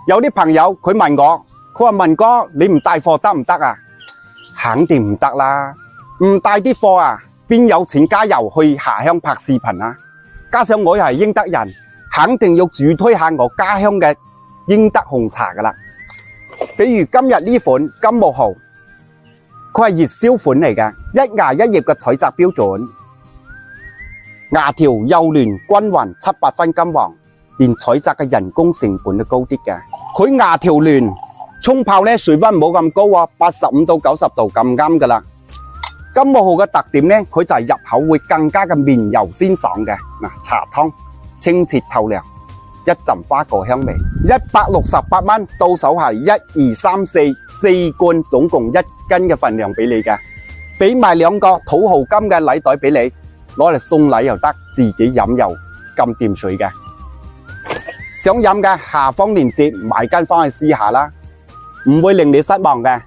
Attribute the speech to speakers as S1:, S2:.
S1: 有啲朋友佢問我，佢話文哥你唔帶貨得唔得啊？肯定唔得啦，唔帶啲貨啊，邊有錢加油去下鄉拍視頻啊？加上我又係英德人，肯定要主推下我家鄉嘅英德紅茶噶啦。比如今日呢款金木號，佢係熱銷款嚟嘅，一芽一葉嘅採摘標準，芽條幼嫩均勻，7-8分金黃，連採摘嘅人工成本都高啲嘅。佢芽條嫩，沖泡咧水溫冇咁高啊，85到90度咁啱噶啦。金木號嘅特點咧，佢就係入口會更加嘅綿柔鮮爽嘅。嗱，茶湯清澈透涼，一陣花果香味。168蚊，到手係1、2、3、4罐，總共1斤嘅份量俾你嘅，俾埋2個土豪金嘅禮袋俾你，攞嚟送禮又得，自己飲又咁掂水嘅。想飲嘅下方鏈接買間翻去試下啦，唔會令你失望嘅。